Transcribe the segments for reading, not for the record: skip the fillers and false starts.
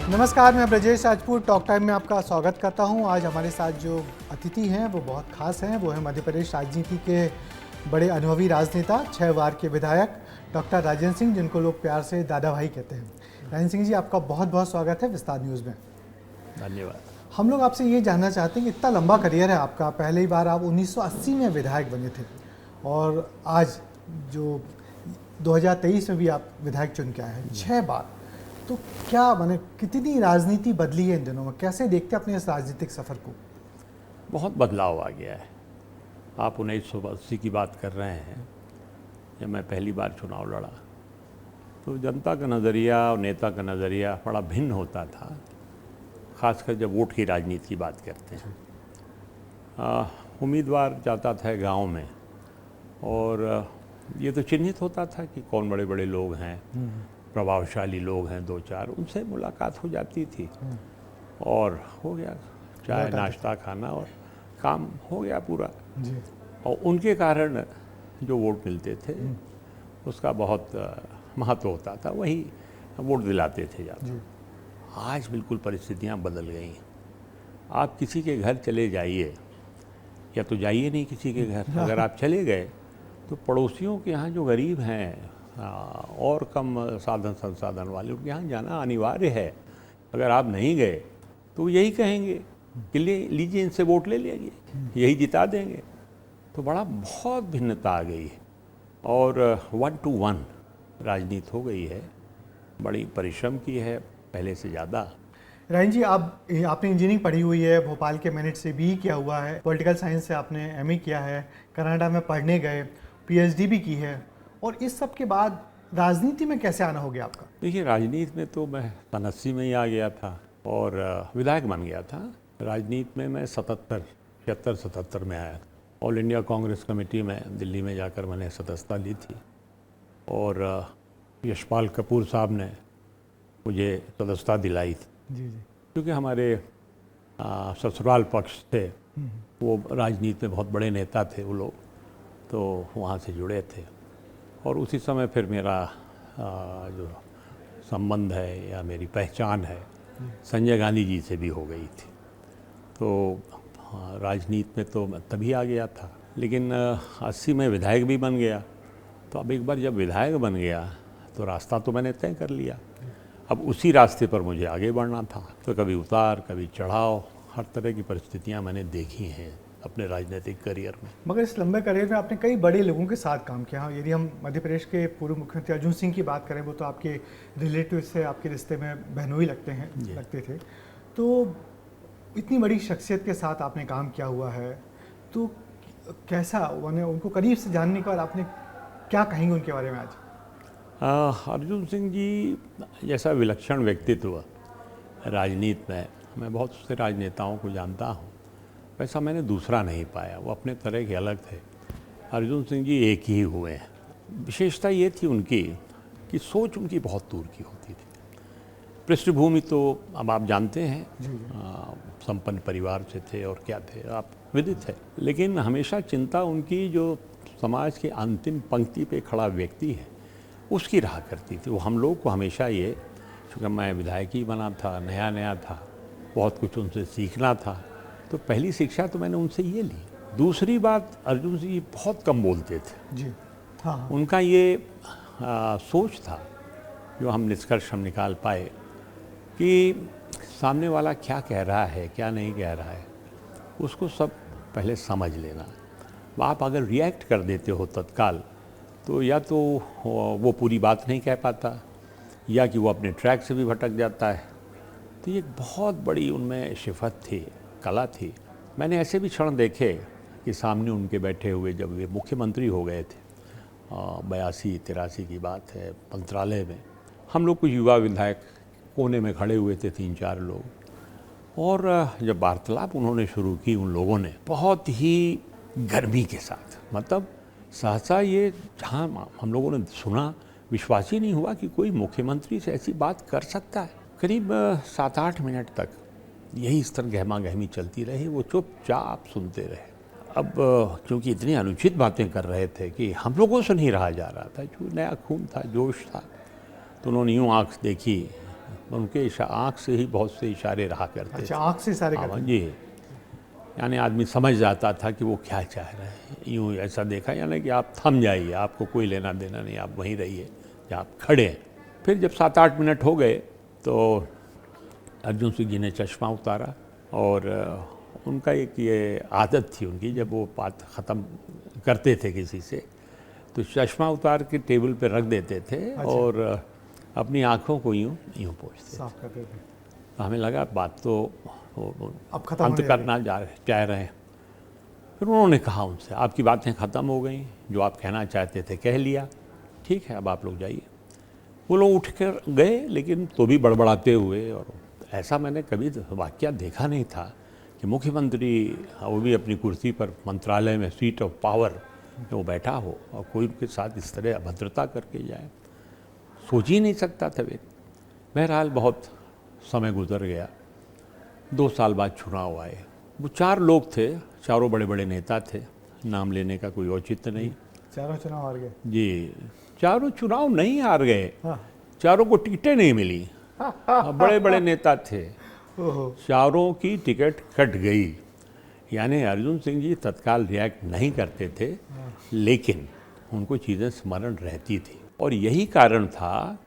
नमस्कार, मैं Brajesh Rajput talk time में आपका स्वागत करता हूं। आज हमारे साथ जो अतिथि हैं वो बहुत खास हैं। वो हैं मध्य प्रदेश राजनीति के बड़े अनुभवी राजनेता, 6 बार के विधायक डॉक्टर राजेंद्र सिंह, जिनको लोग प्यार से दादा भाई कहते हैं। राजेंद्र सिंह जी, आपका बहुत बहुत स्वागत है विस्तार न्यूज़ में। धन्यवाद। हम लोग आपसे ये जानना चाहते हैं कि इतना लंबा करियर है आपका, पहली बार आप 1980 में विधायक बने थे और आज जो 2023 में भी आप विधायक चुन के आए हैं 6 बार। तो क्या माने कितनी राजनीति बदली है इन दिनों में? कैसे देखते हैं अपने इस राजनीतिक सफ़र को? बहुत बदलाव आ गया है। आप 1980 की बात कर रहे हैं, जब मैं पहली बार चुनाव लड़ा तो जनता का नज़रिया और नेता का नज़रिया बड़ा भिन्न होता था, ख़ासकर जब वोट की राजनीति की बात करते हैं। उम्मीदवार जाता था गांव में और ये तो चिन्हित होता था कि कौन बड़े बड़े लोग हैं, प्रभावशाली लोग हैं, 2-4 उनसे मुलाकात हो जाती थी और हो गया चाय नाश्ता खाना और काम हो गया पूरा जी। और उनके कारण जो वोट मिलते थे उसका बहुत महत्व होता था, वही वोट दिलाते थे ज़्यादा। आज बिल्कुल परिस्थितियाँ बदल गई हैं। आप किसी के घर चले जाइए या तो जाइए नहीं किसी के घर, अगर आप चले गए तो पड़ोसियों के यहाँ जो गरीब हैं और कम साधन संसाधन वाले, उनके यहाँ जाना अनिवार्य है। अगर आप नहीं गए तो यही कहेंगे कि लीजिए इनसे वोट ले लीजिए, यही जिता देंगे। तो बहुत भिन्नता आ गई है और 1 to 1 राजनीति हो गई है, बड़ी परिश्रम की है पहले से ज़्यादा। राजेंद्र जी, आपने इंजीनियरिंग पढ़ी हुई है, भोपाल के मेरिट से BE किया हुआ है, पॉलिटिकल साइंस से आपने MA किया है, कनाडा में पढ़ने गए, PhD भी की है, और इस सब के बाद राजनीति में कैसे आना हो गया आपका? देखिए, राजनीति में तो मैं 80 में ही आ गया था और विधायक बन गया था। राजनीति में मैं 77 में आया था। ऑल इंडिया कांग्रेस कमेटी में दिल्ली में जाकर मैंने सदस्यता ली थी और यशपाल कपूर साहब ने मुझे सदस्यता दिलाई थी। जी। क्योंकि हमारे ससुराल पक्ष थे, वो राजनीति में बहुत बड़े नेता थे वो लोग, तो वहाँ से जुड़े थे और उसी समय फिर मेरा जो संबंध है या मेरी पहचान है संजय गांधी जी से भी हो गई थी। तो राजनीति में तो मैं तभी आ गया था, लेकिन 80 में विधायक भी बन गया। तो अब एक बार जब विधायक बन गया तो रास्ता तो मैंने तय कर लिया, अब उसी रास्ते पर मुझे आगे बढ़ना था। तो कभी उतार कभी चढ़ाव, हर तरह की परिस्थितियां मैंने देखी हैं अपने राजनीतिक करियर में। मगर इस लंबे करियर में आपने कई बड़े लोगों के साथ काम किया। हाँ, यदि हम मध्य प्रदेश के पूर्व मुख्यमंत्री अर्जुन सिंह की बात करें, वो तो आपके रिलेटिव से, आपके रिश्ते में बहनोई लगते थे। तो इतनी बड़ी शख्सियत के साथ आपने काम किया हुआ है, तो कैसा उनको करीब से जानने के बाद आपने क्या कहेंगे उनके बारे में आज? अर्जुन सिंह जी जैसा विलक्षण व्यक्तित्व राजनीति में, मैं बहुत से राजनेताओं को जानता हूँ, वैसा मैंने दूसरा नहीं पाया। वो अपने तरह के अलग थे। अर्जुन सिंह जी एक ही हुए हैं। विशेषता ये थी उनकी कि सोच उनकी बहुत दूर की होती थी। पृष्ठभूमि तो अब आप जानते हैं, संपन्न परिवार से थे और क्या थे, आप विदित है। लेकिन हमेशा चिंता उनकी जो समाज के अंतिम पंक्ति पे खड़ा व्यक्ति है उसकी रहा करती थी। वो हम लोग को हमेशा ये, चूँकि मैं विधायक ही बना था, नया था, बहुत कुछ उनसे सीखना था, तो पहली शिक्षा तो मैंने उनसे ये ली। दूसरी बात, अर्जुन जी बहुत कम बोलते थे जी। हाँ। उनका ये सोच था, जो हम निष्कर्ष निकाल पाए कि सामने वाला क्या कह रहा है, क्या नहीं कह रहा है, उसको सब पहले समझ लेना। आप अगर रिएक्ट कर देते हो तत्काल, तो या तो वो पूरी बात नहीं कह पाता या कि वो अपने ट्रैक से भी भटक जाता है। तो ये एक बड़ी उनमें सिफत थी, कला थी। मैंने ऐसे भी क्षण देखे कि सामने उनके बैठे हुए, जब वे मुख्यमंत्री हो गए थे, 82-83 की बात है, मंत्रालय में हम लोग कुछ युवा विधायक कोने में खड़े हुए थे, 3-4 लोग, और जब वार्तालाप उन्होंने शुरू की उन लोगों ने बहुत ही गर्मी के साथ, मतलब सहसा ये जहाँ हम लोगों ने सुना, विश्वास ही नहीं हुआ कि कोई मुख्यमंत्री से ऐसी बात कर सकता है। करीब 7-8 मिनट तक यही इस तरह गहमा गहमी चलती रही। वो चुपचाप सुनते रहे। अब क्योंकि इतनी अनुचित बातें कर रहे थे कि हम लोगों से नहीं रहा जा रहा था, जो नया खून था, जोश था, तो उन्होंने यूँ आँख देखी उनके आँख से ही बहुत से इशारे रहा करते अच्छा, आँख से इशारे करते जी, यानी आदमी समझ जाता था कि वो क्या चाह रहे हैं। यूँ ऐसा देखा यानी कि आप थम जाइए, आपको कोई लेना देना नहीं, आप वहीं रहिए जहाँ आप खड़े हैं। फिर जब 7-8 मिनट हो गए तो अर्जुन सिंह जी ने चश्मा उतारा और उनका एक ये आदत थी उनकी, जब वो बात ख़त्म करते थे किसी से तो चश्मा उतार के टेबल पे रख देते थे। अच्छा। और अपनी आँखों को यूँ पोंछते साफ करते थे। तो हमें लगा बात तो अब खत्म अंत करना चाह रहे हैं। फिर उन्होंने कहा उनसे, आपकी बातें ख़त्म हो गई, जो आप कहना चाहते थे कह लिया, ठीक है अब आप लोग जाइए। वो लोग उठ कर गए, लेकिन तो भी बड़बड़ाते हुए। और ऐसा मैंने कभी वाक़या देखा नहीं था कि मुख्यमंत्री, वो भी अपनी कुर्सी पर, मंत्रालय में सीट ऑफ पावर में वो बैठा हो और कोई उनके साथ इस तरह अभद्रता करके जाए, सोच ही नहीं सकता था वे। बहरहाल बहुत समय गुजर गया, 2 साल बाद चुनाव आए। वो 4 लोग थे, चारों बड़े बड़े नेता थे, नाम लेने का कोई औचित्य नहीं। चारों चुनाव हार गए जी, चारों चुनाव नहीं हार गए, हाँ। चारों को टिकटें नहीं मिली। बड़े बड़े नेता थे, चारों की टिकट कट गई। यानी अर्जुन सिंह जी तत्काल रिएक्ट नहीं करते थे, लेकिन उनको चीज़ें स्मरण रहती थी। और यही कारण था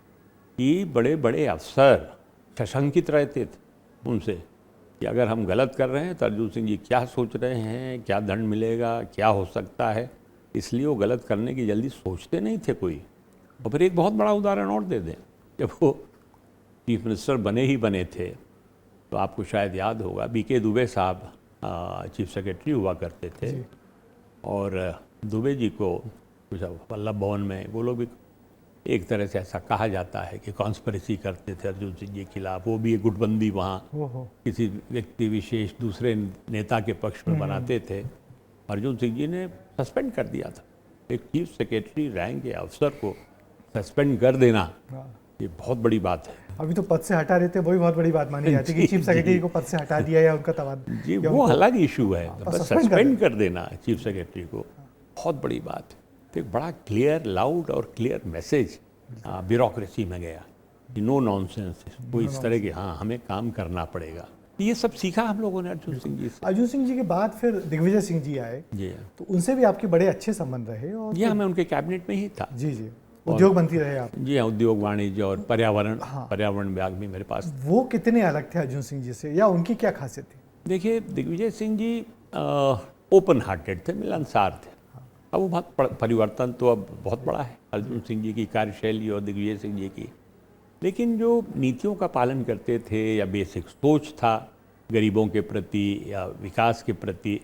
कि बड़े बड़े अफसर सशंकित रहते थे उनसे कि अगर हम गलत कर रहे हैं तो अर्जुन सिंह जी क्या सोच रहे हैं, क्या दंड मिलेगा, क्या हो सकता है। इसलिए वो गलत करने की जल्दी सोचते नहीं थे कोई। और फिर एक बहुत बड़ा उदाहरण और दे दें, जब वो चीफ मिनिस्टर बने ही बने थे तो आपको शायद याद होगा, बीके दुबे साहब चीफ सेक्रेटरी हुआ करते थे। और दुबे जी को कुछ वल्लभ भवन में वो लोग भी एक तरह से ऐसा कहा जाता है कि कॉन्स्पिरेसी करते थे अर्जुन सिंह जी के खिलाफ। वो भी एक गुटबंदी वहाँ किसी व्यक्ति विशेष दूसरे नेता के पक्ष में बनाते थे। अर्जुन सिंह जी ने सस्पेंड कर दिया था। एक चीफ सेक्रेटरी रैंक के अफसर को सस्पेंड कर देना, ये बहुत बड़ी बात है। अभी तो पद से हटा रहे थे, वही बहुत बड़ी बात मानी जाती है कि चीफ सेक्रेटरी को पद से हटा दिया या उनका तबादला। जी, वो अलग इशू है, बस सस्पेंड कर देना चीफ सेक्रेटरी को बहुत बड़ी बात है। तो एक बड़ा क्लियर, लाउड और क्लियर मैसेज ब्यूरोक्रेसी में गया कि नो नॉनसेंस, कोई इस तरह के, हाँ हमें काम करना पड़ेगा। ये सब सीखा हम लोगों ने अर्जुन सिंह जी से। अर्जुन सिंह जी के बाद फिर दिग्विजय सिंह जी आए जी, तो उनसे भी आपके बड़े अच्छे संबंध रहे। और जी, मैं उनके कैबिनेट में ही था। जी जी, उद्योग मंत्री रहे आप। जी हाँ, उद्योग, वाणिज्य और पर्यावरण, पर्यावरण विभाग भी मेरे पास। वो कितने अलग थे अर्जुन सिंह जी से, या उनकी क्या खासियत थी? देखिए, दिग्विजय सिंह जी ओपन हार्टेड थे, मिलनसार थे। अब वो बहुत परिवर्तन तो अब बहुत बड़ा है अर्जुन सिंह जी की कार्यशैली और दिग्विजय सिंह जी की, लेकिन जो नीतियों का पालन करते थे या बेसिक सोच था गरीबों के प्रति या विकास के प्रति,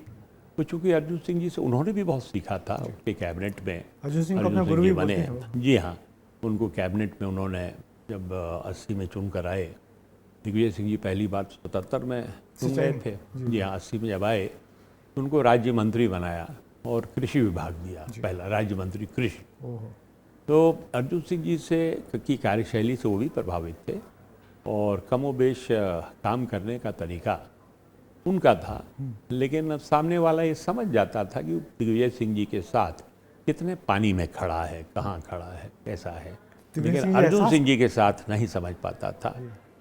तो चूँकि अर्जुन सिंह जी से उन्होंने भी बहुत सीखा था। उनके कैबिनेट में अर्जुन सिंह को अपना गुरु भी बने। जी हाँ, उनको कैबिनेट में उन्होंने जब 80 में चुन कर आए, दिग्विजय सिंह जी पहली बार 77 में चुन गए थे। जी हाँ, 80 में जब आए तो उनको राज्य मंत्री बनाया और कृषि विभाग दिया, पहला राज्य मंत्री कृषि। तो अर्जुन सिंह जी से की कार्यशैली से वो भी प्रभावित थे और कमोबेश काम करने का तरीका उनका था। लेकिन अब सामने वाला ये समझ जाता था कि दिग्विजय सिंह जी के साथ कितने पानी में खड़ा है, कहाँ खड़ा है, कैसा है, लेकिन अर्जुन सिंह जी के साथ नहीं समझ पाता था।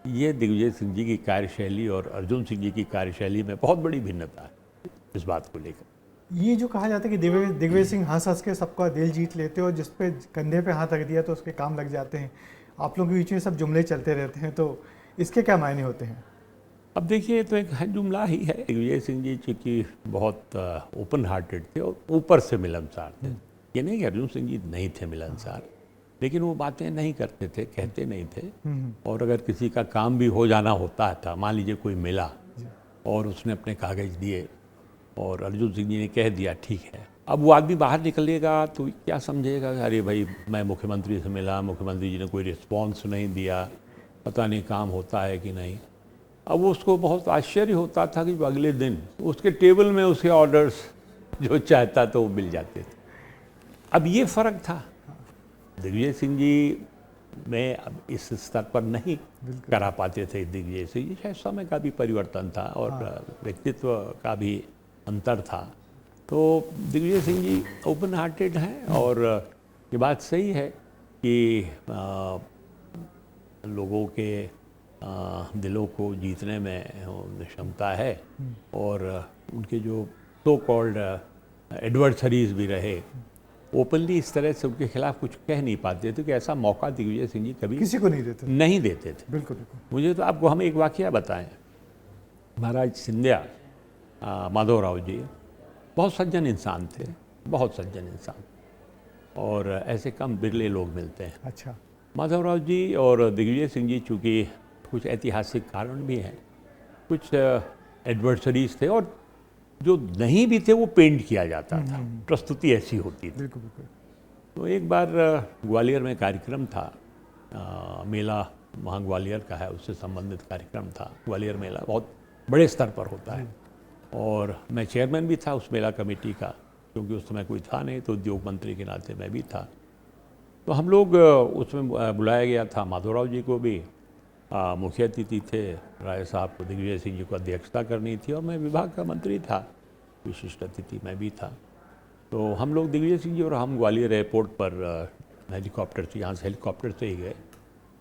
ये दिग्विजय सिंह जी की कार्यशैली और अर्जुन सिंह जी की कार्यशैली में बहुत बड़ी भिन्नता है इस बात को लेकर। ये जो कहा जाता है कि दिग्विजय सिंह हंस हंस के सबका दिल जीत लेते और जिस पे कंधे पे हाथ रख दिया तो उसके काम लग जाते हैं, आप लोगों के बीच में सब जुमले चलते रहते हैं, तो इसके क्या मायने होते हैं? अब देखिए, तो एक जुमला ही है। दिग्विजय सिंह जी चूँकि बहुत ओपन हार्टेड थे और ऊपर से मिलनसार थे। ये नहीं कि अर्जुन सिंह जी नहीं थे मिलनसार, लेकिन वो बातें नहीं करते थे, कहते नहीं थे। और अगर किसी का काम भी हो जाना होता था, मान लीजिए कोई मिला और उसने अपने कागज़ दिए और अर्जुन सिंह जी ने कह दिया ठीक है, अब वो आदमी बाहर निकलेगा तो क्या समझेगा, अरे भाई मैं मुख्यमंत्री से मिला, मुख्यमंत्री जी ने कोई रिस्पॉन्स नहीं दिया, पता नहीं काम होता है कि नहीं। अब उसको बहुत आश्चर्य होता था कि अगले दिन उसके टेबल में उसके ऑर्डर्स जो चाहता तो वो मिल जाते थे। अब ये फ़र्क था, दिग्विजय सिंह जी में अब इस स्तर पर नहीं करा पाते थे। दिग्विजय सिंह जी शायद समय का भी परिवर्तन था और व्यक्तित्व का भी अंतर था। तो दिग्विजय सिंह जी ओपन हार्टेड हैं और ये बात सही है कि लोगों के दिलों को जीतने में क्षमता है, और उनके जो सो कॉल्ड एडवर्सरीज भी रहे, ओपनली इस तरह से उनके खिलाफ कुछ कह नहीं पाते थे, कि ऐसा मौका दिग्विजय सिंह जी कभी किसी को नहीं देते थे। बिल्कुल बिल्कुल। मुझे तो आपको हम एक वाकया बताएं। महाराज सिंधिया माधवराव जी बहुत सज्जन इंसान थे, बहुत सज्जन इंसान, और ऐसे कम बिरले लोग मिलते हैं। अच्छा। माधवराव जी और दिग्विजय सिंह जी, चूँकि कुछ ऐतिहासिक कारण भी हैं, कुछ एडवर्सरीज थे, और जो नहीं भी थे वो पेंट किया जाता था, प्रस्तुति ऐसी होती थी। बिल्कुल बिल्कुल। तो एक बार ग्वालियर में कार्यक्रम था, मेला वहाँ ग्वालियर का है, उससे संबंधित कार्यक्रम था। ग्वालियर मेला बहुत बड़े स्तर पर होता है, और मैं चेयरमैन भी था उस मेला कमेटी का, क्योंकि उस समय कोई था नहीं, तो उद्योग मंत्री के नाते मैं भी था। तो हम लोग उसमें बुलाया गया था, माधवराव जी को भी, मुख्य अतिथि थे राय साहब को, दिग्विजय सिंह जी को अध्यक्षता करनी थी, और मैं विभाग का मंत्री था, विशिष्ट अतिथि मैं भी था। तो हम लोग दिग्विजय सिंह जी और हम ग्वालियर एयरपोर्ट पर हेलीकॉप्टर से, यहाँ से हेलीकॉप्टर से ही गए,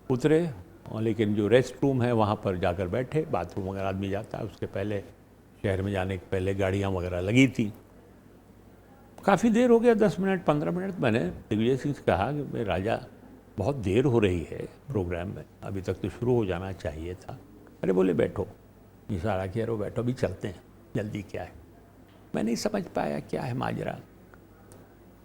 उतरे, और लेकिन जो रेस्ट रूम है वहाँ पर जाकर बैठे। बाथरूम वगैरह आदमी जाता है, उसके पहले शहर में जाने के पहले गाड़ियाँ वगैरह लगी थी। काफ़ी देर हो गया, 10 मिनट 15 मिनट। मैंने दिग्विजय सिंह से कहा कि भाई राजा, बहुत देर हो रही है प्रोग्राम में, अभी तक तो शुरू हो जाना चाहिए था। अरे बोले बैठो, इशारा किया, रो बैठो, अभी चलते हैं, जल्दी क्या है। मैं नहीं समझ पाया क्या है माजरा।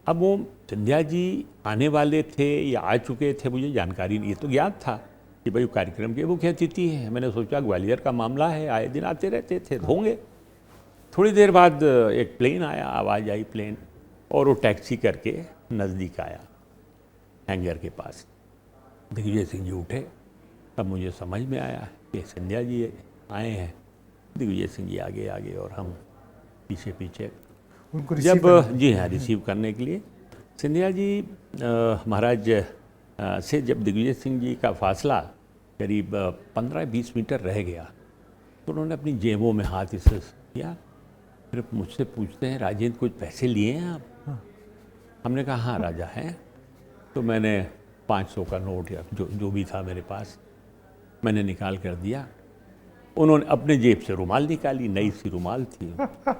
अब वो सिंधिया जी आने वाले थे या आ चुके थे, मुझे जानकारी नहीं। ये तो ज्ञात था कि भाई कार्यक्रम के मुख्य अतिथि है। मैंने सोचा ग्वालियर का मामला है, आए दिन आते रहते थे, होंगे। थोड़ी देर बाद एक प्लेन आया, आवाज़ आई प्लेन, और वो टैक्सी करके नज़दीक आया हैंगर के पास। दिग्विजय सिंह जी उठे, तब मुझे समझ में आया कि सिंधिया जी आए हैं। दिग्विजय सिंह जी आगे आगे और हम पीछे पीछे। उनको जब जी हाँ, रिसीव करने के लिए सिंधिया जी महाराज से जब दिग्विजय सिंह जी का फासला करीब 15-20 मीटर रह गया, तो उन्होंने अपनी जेबों में हाथ इसे किया, फिर मुझसे पूछते हैं, राजेंद्र कुछ पैसे लिए हैं आप? हमने कहा हाँ राजा हैं। तो मैंने 500 का नोट या जो भी था मेरे पास, मैंने निकाल कर दिया। उन्होंने अपने जेब से रुमाल निकाली, नई सी रुमाल थी,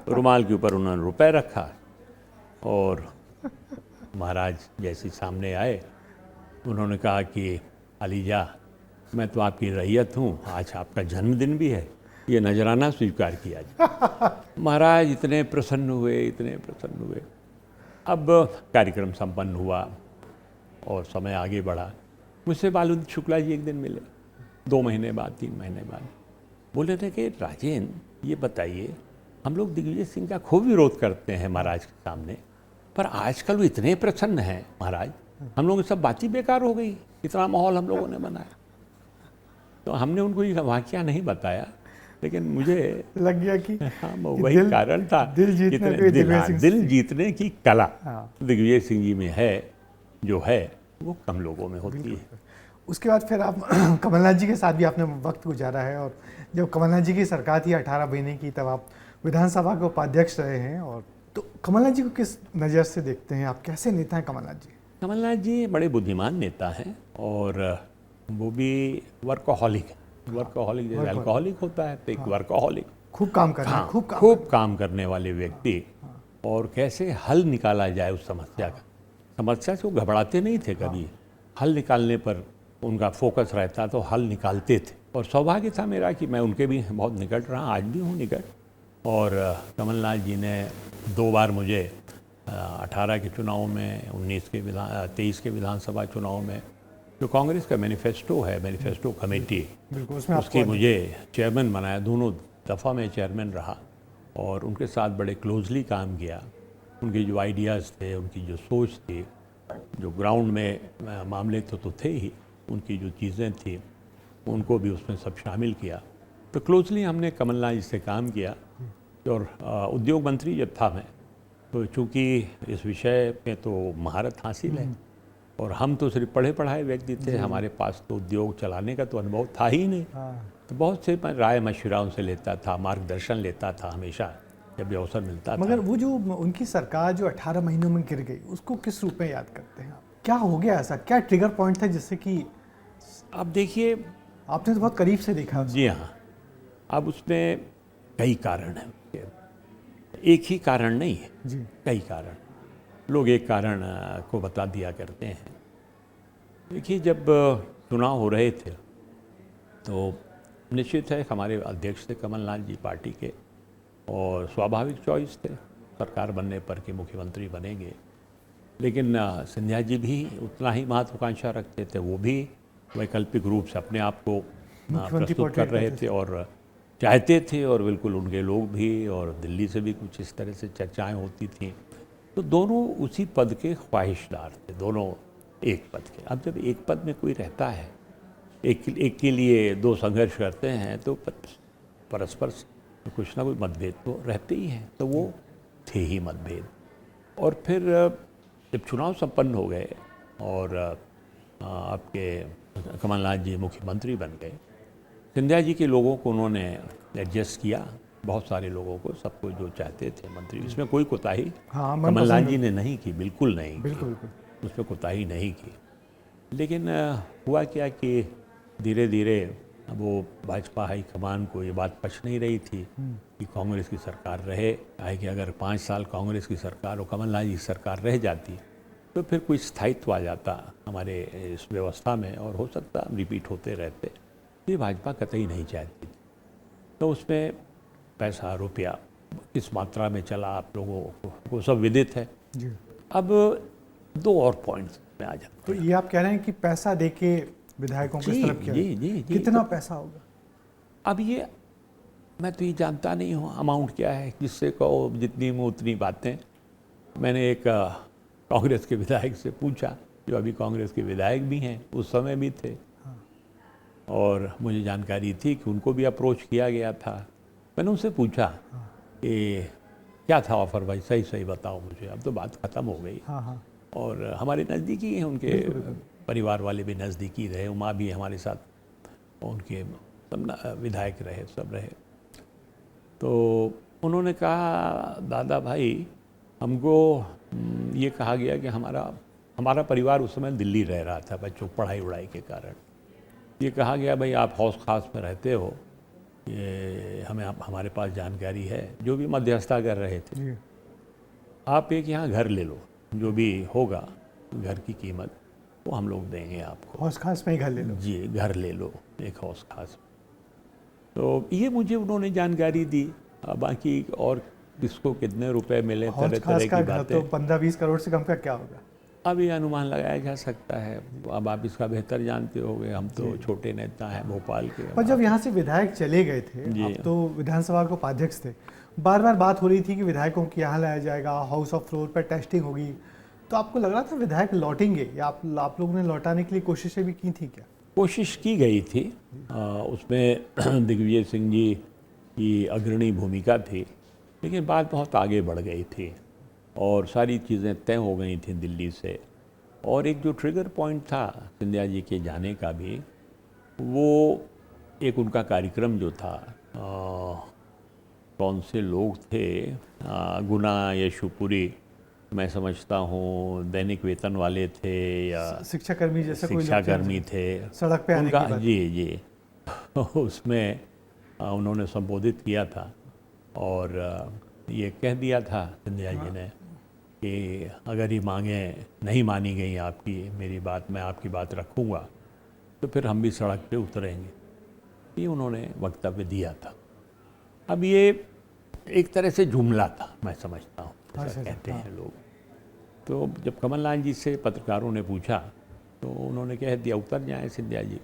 रुमाल के ऊपर उन्होंने रुपए रखा, और महाराज जैसे सामने आए, उन्होंने कहा कि अलीजा, मैं तो आपकी रैयत हूँ, आज आपका जन्मदिन भी है, ये नजराना स्वीकार किया जाए। महाराज इतने प्रसन्न हुए, इतने प्रसन्न हुए। अब कार्यक्रम संपन्न हुआ और समय आगे बढ़ा। मुझसे बालूद शुक्ला जी एक दिन मिले, 2 महीने बाद, 3 महीने बाद। बोले थे कि राजेंद्र ये बताइए, हम लोग दिग्विजय सिंह का खूब विरोध करते हैं महाराज के सामने, पर आजकल वो इतने प्रसन्न हैं महाराज, हम लोग सब बात ही बेकार हो गई, इतना माहौल हम लोगों ने बनाया। तो हमने उनको ये वाकया नहीं बताया, लेकिन मुझे लग गया कि हाँ, वही कारण था, दिल जीतने की कला दिग्विजय सिंह जी में है, जो है वो कम लोगों में होती है। उसके बाद फिर आप कमलनाथ जी के साथ भी आपने वक्त गुजारा है, और जब कमलनाथ जी की सरकार थी 18 महीने की, तब आप विधानसभा के उपाध्यक्ष रहे हैं। और तो कमलनाथ जी को किस नज़र से देखते हैं आप, कैसे नेता हैं कमलनाथ जी? कमलनाथ जी बड़े बुद्धिमान नेता हैं, और वो भी वर्कोहॉलिक है। वर्कोहॉलिक जैसे अल्कोहलिक होता है, तो एक वर्कोहॉलिक, खूब काम करना, खूब काम करने वाले व्यक्ति। और कैसे हल निकाला जाए उस समस्या का, समस्या से वो घबराते नहीं थे कभी, हल निकालने पर उनका फोकस रहता, तो हल निकालते थे। और सौभाग्य था मेरा कि मैं उनके भी बहुत निकट रहा, आज भी हूँ निकट। और कमलनाथ जी ने 2 बार मुझे 18 के चुनाव में, 23 के विधानसभा चुनाव में, जो कांग्रेस का मैनिफेस्टो है, मैनिफेस्टो कमेटी, उसकी मुझे चेयरमैन बनाया। दोनों दफ़ा मैं चेयरमैन रहा और उनके साथ बड़े क्लोजली काम किया। उनके जो आइडियाज़ थे, उनकी जो सोच थी, जो ग्राउंड में मामले तो थे ही, उनकी जो चीज़ें थी उनको भी उसमें सब शामिल किया। तो क्लोजली हमने कमलनाथ जी से काम किया। और उद्योग मंत्री जब था मैं, तो चूँकि इस विषय में तो महारत हासिल है, और हम तो सिर्फ पढ़े पढ़ाए व्यक्ति थे, हमारे पास तो उद्योग चलाने का तो अनुभव था ही नहीं। तो बहुत से राय मशवरा उनसे लेता था, मार्गदर्शन लेता था हमेशा जब भी अवसर मिलता था। मगर वो जो उनकी सरकार जो 18 महीनों में गिर गई, उसको किस रूप में याद करते हैं आप? क्या हो गया ऐसा, क्या ट्रिगर पॉइंट था जिससे कि आप देखिए, आपने तो बहुत करीब से देखा उसको। जी हाँ। अब उसमें कई कारण हैं, एक ही कारण नहीं है जी। कई कारण। लोग एक कारण को बता दिया करते हैं। देखिए, जब चुनाव हो रहे थे तो निश्चित है हमारे अध्यक्ष थे कमलनाथ जी पार्टी के, और स्वाभाविक चॉइस थे सरकार बनने पर कि मुख्यमंत्री बनेंगे। लेकिन सिंधिया जी भी उतना ही महत्वाकांक्षा रखते थे, वो भी वैकल्पिक रूप से अपने आप को मुख्यमंत्री प्रस्तुत कर पोर्ट्रेट रहे करते थे और चाहते थे, और बिल्कुल उनके लोग भी, और दिल्ली से भी कुछ इस तरह से चर्चाएं होती थीं। तो दोनों उसी पद के ख्वाहिशदार थे, दोनों एक पद के। अब जब एक पद में कोई रहता है, एक के लिए दो संघर्ष करते हैं, तो परस्पर कुछ ना कुछ मतभेद तो रहते ही हैं। तो वो थे ही मतभेद। और फिर जब चुनाव संपन्न हो गए और आपके कमलनाथ जी मुख्यमंत्री बन गए, सिंधिया जी के लोगों को उन्होंने एडजस्ट किया, बहुत सारे लोगों को, सबको जो चाहते थे मंत्री। इसमें कोई कोताही हाँ, कमलनाथ जी ने नहीं की, बिल्कुल नहीं बिल्कुल की, उसमें कोताही नहीं की। लेकिन हुआ क्या कि धीरे धीरे वो भाजपा हाईकमान को ये बात पच नहीं रही थी कि कांग्रेस की सरकार रहे। काहे कि अगर 5 साल कांग्रेस की सरकार और कमलनाथ जी की सरकार रह जाती तो फिर कोई स्थायित्व आ जाता हमारे इस व्यवस्था में, और हो सकता रिपीट होते रहते। ये भाजपा कतई नहीं चाहती थी। तो उसमें पैसा रुपया किस मात्रा में चला आप लोगों को सब विदित है। जी। अब दो और पॉइंट्स में आ जाते तो ये आप कह रहे हैं कि पैसा देके विधायकों को इस तरफ किया? जी। कितना पैसा होगा? अब ये मैं तो ये जानता नहीं हूँ अमाउंट क्या है, जिससे कहो जितनी मुँह उतनी बातें। मैंने एक कांग्रेस के विधायक से पूछा, जो अभी कांग्रेस के विधायक भी हैं, उस समय भी थे, और मुझे जानकारी थी कि उनको भी अप्रोच किया गया था। मैंने उनसे पूछा कि क्या था ऑफर भाई, सही सही बताओ मुझे। अब तो बात ख़त्म हो गई। हाँ। और हमारे नज़दीकी हैं, उनके परिवार वाले भी नज़दीकी रहे, उमा भी हमारे साथ, उनके सब विधायक रहे, सब रहे। तो उन्होंने कहा, दादा भाई हमको ये कहा गया कि हमारा परिवार उस समय दिल्ली रह रहा था बच्चों पढ़ाई वढ़ाई के कारण। ये कहा गया भाई आप हौस खास में रहते हो, ये हमारे पास जानकारी है, जो भी मध्यस्थता कर रहे थे, आप एक यहाँ घर ले लो, जो भी होगा घर की कीमत वो हम लोग देंगे आपको। हौस खास में ही घर ले लो? जी, घर ले लो एक हौस खास। तो ये मुझे उन्होंने जानकारी दी। बाकी और किसको कितने रुपए मिले, तरह तरह की बातें। तो 15-20 करोड़ से कम का क्या होगा? अब ये अनुमान लगाया जा सकता है, अब आप इसका बेहतर जानते होंगे, हम तो छोटे नेता हैं भोपाल के। और जब यहाँ से विधायक चले गए थे, आप तो विधानसभा के उपाध्यक्ष थे, बार बार बात हो रही थी कि विधायकों को यहाँ लाया जाएगा, हाउस ऑफ फ्लोर पर टेस्टिंग होगी, तो आपको लग रहा था विधायक लौटेंगे, या आप लोगों ने लौटाने के लिए कोशिशें भी की थी क्या? कोशिश की गई थी, उसमें दिग्विजय सिंह जी की अग्रणी भूमिका थी, लेकिन बात बहुत आगे बढ़ गई थी और सारी चीज़ें तय हो गई थी दिल्ली से। और एक जो ट्रिगर पॉइंट था सिंधिया जी के जाने का भी, वो एक उनका कार्यक्रम जो था, कौन से लोग थे, गुना यशुपुरी, मैं समझता हूँ दैनिक वेतन वाले थे, या शिक्षाकर्मी जैसे कोई शिक्षाकर्मी थे, सड़क पे आने की बात। जी उसमें उन्होंने संबोधित किया था और ये कह दिया था सिंधिया जी ने कि अगर ये मांगें नहीं मानी गई आपकी, मेरी बात, मैं आपकी बात रखूँगा, तो फिर हम भी सड़क पे उतरेंगे। ये उन्होंने वक्तव्य दिया था। अब ये एक तरह से जुमला था, मैं समझता हूँ, ऐसा कहते हैं लोग। तो जब कमलनाथ जी से पत्रकारों ने पूछा तो उन्होंने कह दिया उतर जाएं सिंधिया जी,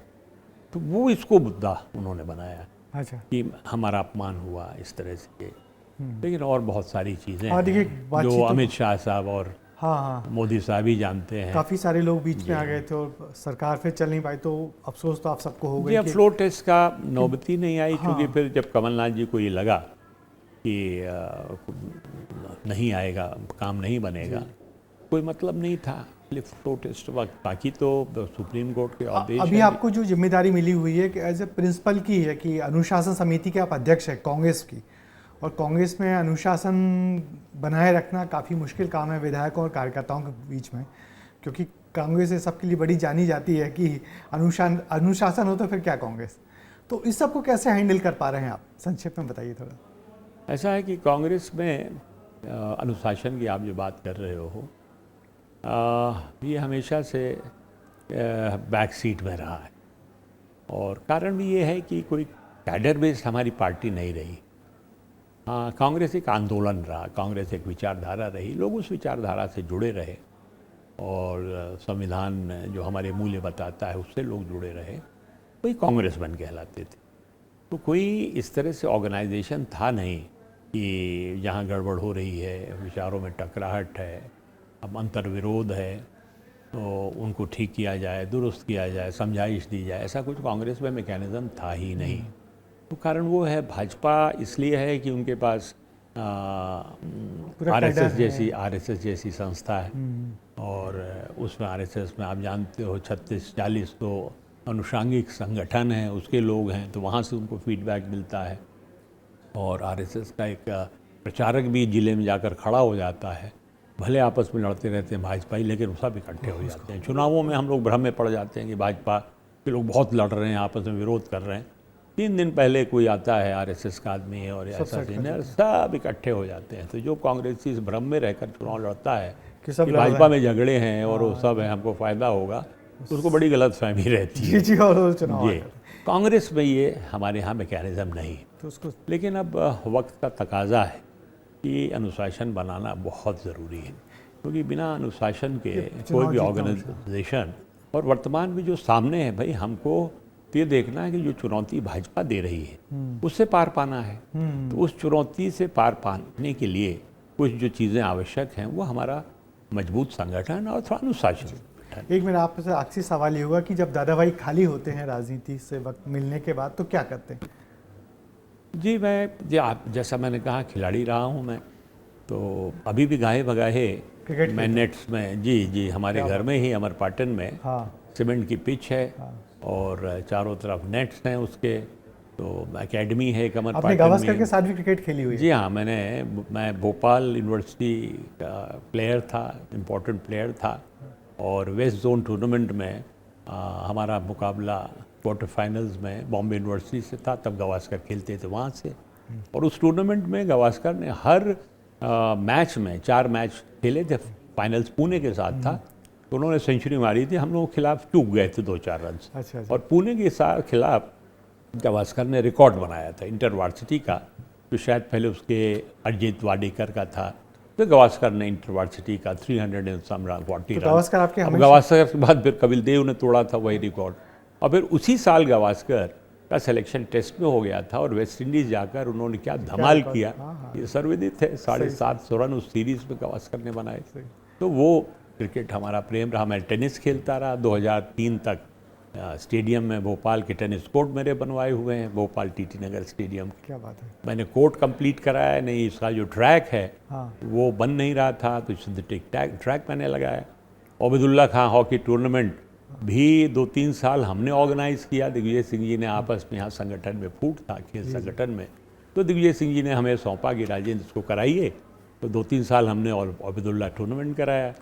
तो वो इसको मुद्दा उन्होंने बनाया। अच्छा। कि हमारा अपमान हुआ इस तरह से। लेकिन और बहुत सारी चीज़ें जो अमित शाह साहब और मोदी साहब ही जानते हैं। काफ़ी सारे लोग बीच में आ गए थे और सरकार फिर चल नहीं पाई, तो अफसोस तो आप सबको हो गया। फ्लोर टेस्ट का नौबती नहीं आई, क्योंकि फिर जब कमलनाथ जी को ये लगा कि नहीं आएगा, काम नहीं बनेगा, कोई मतलब नहीं था फ्लोर टेस्ट वक्त। बाकी तो सुप्रीम कोर्ट के आदेश। अभी आपको जो जिम्मेदारी मिली हुई है कि एज ए प्रिंसिपल की है कि अनुशासन समिति के आप अध्यक्ष हैं कांग्रेस की, और कांग्रेस में अनुशासन बनाए रखना काफ़ी मुश्किल काम है विधायकों और कार्यकर्ताओं के बीच में, क्योंकि कांग्रेस इस सबके लिए बड़ी जानी जाती है कि अनुशासन हो तो फिर क्या कांग्रेस, तो इस सब को कैसे हैंडल कर पा रहे हैं आप, संक्षेप में बताइए थोड़ा। ऐसा है कि कांग्रेस में अनुशासन की आप जो बात कर रहे हो, ये हमेशा से बैक सीट में रहा है, और कारण भी ये है कि कोई कैडर बेस्ड हमारी पार्टी नहीं रही। हाँ, कांग्रेस एक आंदोलन रहा, कांग्रेस एक विचारधारा रही, लोग उस विचारधारा से जुड़े रहे, और संविधान जो हमारे मूल्य बताता है उससे लोग जुड़े रहे, वही कांग्रेस बन कहलाते थे। तो कोई इस तरह से ऑर्गेनाइजेशन था नहीं कि जहाँ गड़बड़ हो रही है, विचारों में टकराहट है, अब अंतर्विरोध है, तो उनको ठीक किया जाए, दुरुस्त किया जाए, समझाइश दी जाए, ऐसा कुछ कांग्रेस में मैकेनिज़्म था ही नहीं। तो कारण वो है, भाजपा इसलिए है कि उनके पास आरएसएस जैसी संस्था है, और उसमें आरएसएस में आप जानते हो 36-40 तो अनुषांगिक संगठन हैं, उसके लोग हैं, तो वहाँ से उनको फीडबैक मिलता है, और आरएसएस का एक प्रचारक भी जिले में जाकर खड़ा हो जाता है, भले आपस में लड़ते रहते हैं भाजपा ही, लेकिन सब इकट्ठे हो जाते हैं। चुनावों में हम लोग भ्रम में पड़ जाते हैं कि भाजपा के लोग बहुत लड़ रहे हैं, आपस में विरोध कर रहे हैं, 3 दिन पहले कोई आता है आरएसएस का आदमी है और ऐसा सीन है, सब इकट्ठे हो जाते हैं। तो जो कांग्रेसी इस भ्रम में रहकर चुनाव लड़ता है कि भाजपा में झगड़े हैं और वो सब है, हमको फ़ायदा होगा, तो उसको बड़ी गलतफहमी रहती है। जी, और चुनाव जी, कांग्रेस में ये हमारे यहाँ मैकेनिज़्म नहीं, तो उसको, लेकिन अब वक्त का तकाजा है कि अनुशासन बनाना बहुत ज़रूरी है, क्योंकि बिना अनुशासन के कोई भी ऑर्गेनाइजेशन, और वर्तमान में जो सामने है भाई, हमको ये देखना है कि जो चुनौती भाजपा दे रही है उससे पार पाना है। तो उस चुनौती से पार पाने के लिए कुछ जो चीज़ें आवश्यक हैं वो हमारा मजबूत संगठन और थोड़ा अनुशासन। एक मेरा आपसे आखिरी सवाल ये होगा कि जब दादा भाई खाली होते हैं राजनीति से वक्त मिलने के बाद, तो क्या करते हैं? जी, मैं जैसा मैंने कहा, खिलाड़ी रहा हूँ मैं, तो अभी भी गाहे बगाहे मैं नेट्स में, जी हमारे घर में ही अमरपाटन में सीमेंट की पिच है, और चारों तरफ नेट्स हैं उसके, तो एकेडमी है एक अमरपाटन में। आपने गावस्कर के साथ भी क्रिकेट खेली हुई है? जी हाँ, मैं भोपाल यूनिवर्सिटी का प्लेयर था, इम्पोर्टेंट प्लेयर था, और वेस्ट जोन टूर्नामेंट में हमारा मुकाबला क्वार्टर फाइनल्स में बॉम्बे यूनिवर्सिटी से था, तब गावस्कर खेलते थे वहाँ से, और उस टूर्नामेंट में गावस्कर ने हर मैच में 4 मैच खेले थे, फाइनल्स पुणे के साथ था, तो उन्होंने सेंचुरी मारी थी, हम लोग खिलाफ चूक गए थे 2-4 रन। अच्छा। और पुणे के खिलाफ गावस्कर ने रिकॉर्ड बनाया था इंटरवार्सिटी का, तो शायद पहले उसके अरिजीत वाडेकर का था, तो गावस्कर ने इंटरवार्सिटी का 340 रन। गावस्कर के बाद फिर कपिल देव ने तोड़ा था वही रिकॉर्ड, और फिर उसी साल गावस्कर का सिलेक्शन टेस्ट में हो गया था, और वेस्ट इंडीज़ जाकर उन्होंने क्या धमाल किया, ये सर्वविदित है। 750 रन उस सीरीज़ में गावस्कर ने बनाए। तो वो क्रिकेट हमारा प्रेम रहा। मैं टेनिस खेलता रहा 2003 तक, स्टेडियम में भोपाल के टेनिस कोर्ट मेरे बनवाए हुए हैं, भोपाल टीटी नगर स्टेडियम। क्या बात है। मैंने कोर्ट कंप्लीट कराया है, नहीं इसका जो ट्रैक है वो बन नहीं रहा था, तो सिंथेटिक ट्रैक मैंने लगाया। ओबेदुल्ला खां हॉकी टूर्नामेंट भी 2-3 साल हमने ऑर्गेनाइज़ किया, दिग्विजय सिंह जी ने, आपस में यहाँ संगठन में फूट था खेल संगठन में, तो दिग्विजय सिंह जी ने हमें सौंपा कि राजेंद्र इसको कराइए, तो 2-3 साल हमने और ओबेदुल्ला टूर्नामेंट कराया।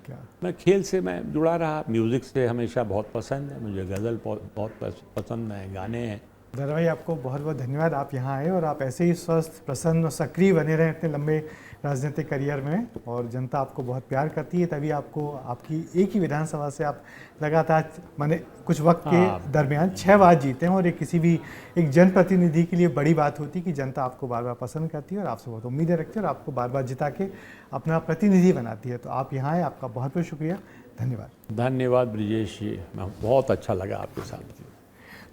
मैं खेल से मैं जुड़ा रहा, म्यूज़िक से हमेशा बहुत पसंद है मुझे, गज़ल बहुत पसंद है, गाने हैं। दादा भाई, आपको बहुत बहुत धन्यवाद, आप यहाँ आए, और आप ऐसे ही स्वस्थ, प्रसन्न और सक्रिय बने रहें इतने लंबे राजनीतिक करियर में, और जनता आपको बहुत प्यार करती है, तभी आपको आपकी एक ही विधानसभा से आप लगातार माने कुछ वक्त के दरमियान 6 बार जीते हैं, और एक किसी भी एक जनप्रतिनिधि के लिए बड़ी बात होती है कि जनता आपको बार बार पसंद करती है और आपसे बहुत उम्मीदें रखती है, और आपको बार बार जिता के अपना प्रतिनिधि बनाती है। तो आप यहाँ आए, आपका बहुत बहुत शुक्रिया, धन्यवाद। धन्यवाद ब्रिजेश जी, बहुत अच्छा लगा आपके साथ।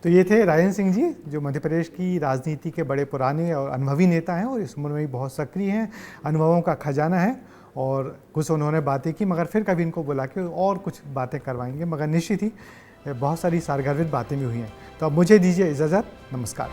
तो ये थे राजेंद्र सिंह जी, जो मध्य प्रदेश की राजनीति के बड़े पुराने और अनुभवी नेता हैं, और इस उम्र में भी बहुत सक्रिय हैं, अनुभवों का खजाना है, और कुछ उन्होंने बातें की, मगर फिर कभी इनको बुला के और कुछ बातें करवाएंगे, मगर निश्चित ही बहुत सारी सारगर्भित बातें भी हुई हैं। तो अब मुझे दीजिए इजाज़त, नमस्कार।